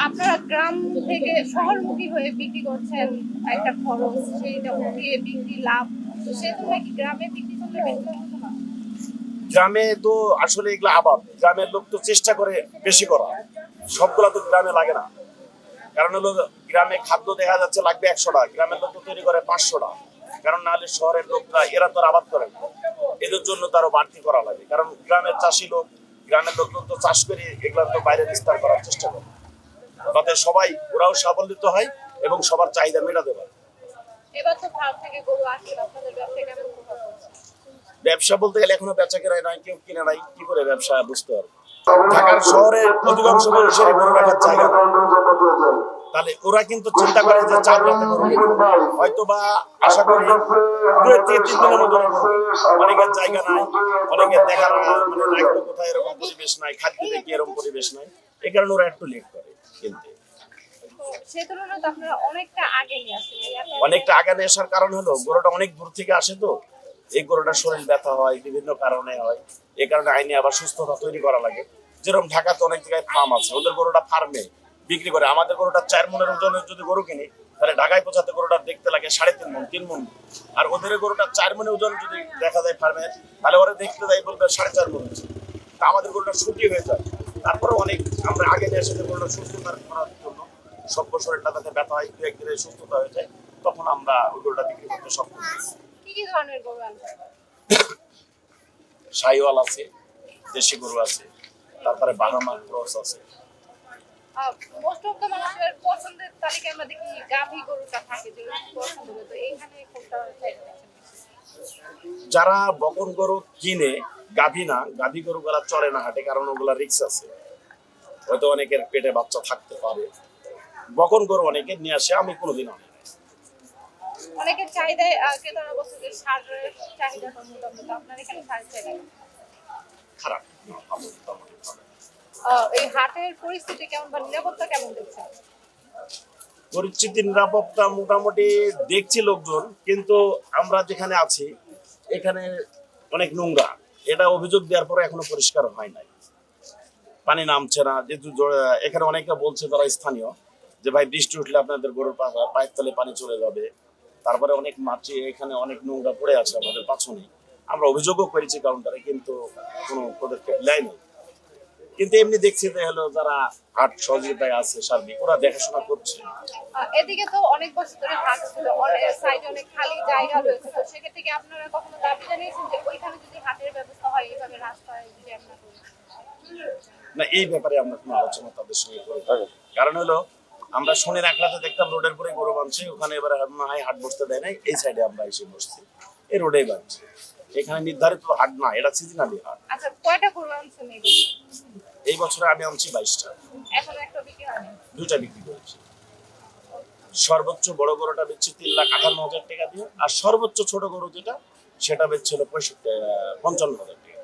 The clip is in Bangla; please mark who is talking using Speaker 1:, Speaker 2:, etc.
Speaker 1: আপনারা গ্রাম থেকে শহরমুখী হয়ে বিক্রি করছেন, একটা খরচ সেইটা উঠিয়ে বিক্রি লাভ, তো সে তুলনায় কি গ্রামে বিক্রি করলে বেশি লাভ হতো না?
Speaker 2: গ্রামে তো আসলে এগুলো আবাদ, গ্রামের লোক তো চেষ্টা করে বেশি করা, সবগুলা তো গ্রামে লাগে না। কারণ হলো গ্রামে খাদ্য দেখা যাচ্ছে লাগবে 100টা, গ্রামের লোক তো তৈরি করে 500টা। কারণ নাহলে শহরের লোকরা এরা তো আর আবাদ করে না, এদের জন্য তারও বাড়তি করা লাগে। কারণ গ্রামের চাষি লোক, গ্রামের লোকজন তো চাষ করে এগুলা তো বাইরে বিস্তার করার চেষ্টা করে, তাতে সবাই ওরাও সাবলম্বিত হয় এবং সবার চাহিদা মেটাতে পারে।
Speaker 1: এবার তো ভারত থেকে গরু আসছে, আপনাদের ব্যবসায় কেমন প্রভাব পড়ছে?
Speaker 2: ব্যবসা বলতে গেলে এখনো বেচা কেনাই নাই, কেউ কিনে নাই, কি করে ব্যবসা বুঝতে পারবো। ঢাকার শহরের অধিকাংশ মানুষের গরু রাখার জায়গা নেই। তাহলে ওরা কিন্তু চিন্তা করে যে চার রাতে গরু কিনবো। হয়তো বা আশা করি 2 থেকে 3 দিনের মধ্যে ওরা গরু কিনবে। অনেকের জায়গা নাই, অনেকের দেখার মানে রাখবে কোথায় এরকম পরিবেশ নাই, খাদ্য দেখি এরকম পরিবেশ নাই, এই কারণে ওরা একটু লেট করে কিনতে।
Speaker 1: তো সে তুলনায় তো আপনারা অনেকটা আগে নিয়ে আসেন।
Speaker 2: অনেকটা আগে নিয়ে আসার কারণ হলো গরুটা অনেক দূর থেকে আসে, তো এই গরুটার শরীর ব্যথা হয়, বিভিন্ন কারণে হয়, এই কারণে আইনে আবার সুস্থতা তৈরি করা লাগে। যেরকম ঢাকাতে অনেক জায়গায় ফার্ম আছে, ওদের গরুটা ফার্মে বিক্রি করে। আমাদের গরুটা 4 মনের ওজনের যদি গরু কিনি, তাহলে ঢাকায় পৌঁছাতে গরুটা দেখতে লাগে 3.5 মন 3 মন। আর ওদের গরুটা 4 মনের ওজন যদি দেখা যায় ফার্মে, তাহলে ওরা দেখতে যায় বলবে 4.5 মন হচ্ছে। তা আমাদের গরুটা শুটি হয়ে যায়। তারপরে অনেক আমরা আগে নিয়ে এসে গরুটা সুস্থ করার জন্য, সব শরীরটা তাতে ব্যথা হয়, 2-1 দিনে সুস্থতা হয়ে যায়, তখন আমরা ওই গরুটা বিক্রি করতে সক্ষম হই।
Speaker 1: কি কি ধরনের গরু আনছেন?
Speaker 2: শাহিওয়াল আছে, দেশি গরু আছে, তারপরে বাহামা ক্রস আছে।
Speaker 1: মোস্ট অফ দ্য মানুষের পছন্দের তালিকায় আমরা দেখি গাভী গরুটা থাকে, যেগুলো পছন্দ করে। তো এইখানে কোনটা চাইতে পারছেন?
Speaker 2: যারা বকন গরু কিনে, গাভী না, গাভী গরু গুলা চলে না হাটে, কারণ ওগুলা রিস্ক আছে, হয়তো অনেকের পেটে বাচ্চা থাকতে পারে। বকন গরু অনেকে নিয়ে আসে, আমি কোনোদিন আনি নাই।
Speaker 1: অনেকের চাহিদায় ক্রেতারা বলছে যে সারের চাহিদাটা মোটামুটি, আপনার এখানে সারের চাহিদা কেমন?
Speaker 2: খারাপ না, ভালো, মোটামুটি ভালো।
Speaker 1: এই হাটের পরিস্থিতি কেমন বা নিরাপত্তা কেমন দেখছেন?
Speaker 2: পরিচিতি নিরাপত্তা মোটামুটি দেখছি লোকজন, কিন্তু আমরা যেখানে আছি এখানে অনেক নোংরা। এটা অভিযোগ দেওয়ার পরে এখনো পরিষ্কার হয় নাই, পানি নামছে না। যেহেতু এখানে অনেকে বলছে তারা স্থানীয়, যে ভাই বৃষ্টি উঠলে আপনাদের গরুর পায়ের তলে পানি চলে যাবে। তারপরে অনেক মাটি, এখানে অনেক নোংরা পড়ে আছে আমাদের পাছনে। আমরা অভিযোগও করেছি কাউন্টারে, কিন্তু কোনো পদক্ষেপ নেয়নি। কিন্তু এমনি দেখছি যে হলো যারা হাট সহযোগিতায় আছে সার্বিক, ওরা দেখাশোনা করছে।
Speaker 1: এদিকে তো অনেক বছর ধরে হাট ছিল, অনেক সাইডে অনেক খালি জায়গা রয়েছে, তো সেক্ষেত্রে কি আপনারা কখনো দাবি জানিয়েছেন যে ওইখানে যদি হাটের ব্যবস্থা হয়, এইভাবে রাস্তায় যদি আপনারা করেন?
Speaker 2: না, এই ব্যাপারে আমরা কোনো আলোচনা তাদের সঙ্গে করি না। কারণ হলো আমরা শনি রাখলাতে দেখতাম রোডের পরে গরু বাঁধছে, ওখানে এবারে হাট বসতে দেয় নাই, এই সাইডে আমরা এসে বসছি, এই রোডেই বাঁধছে। এখানে নির্ধারিত হাট না, এটা সিজনালি হাট।
Speaker 1: আচ্ছা, কয়টা গরু আনছেন এই বছর?
Speaker 2: এই বছরে আমি আনছি 22টা,
Speaker 1: এখন একটা বিক্রি হয়নি?
Speaker 2: 2টা বিক্রি করেছি। সর্বোচ্চ বড় গরুটা বেচছি 3,58,000 টাকা দিয়ে, আর সর্বোচ্চ ছোট গরু যেটা, সেটা বেচছিল 55,000 টাকা।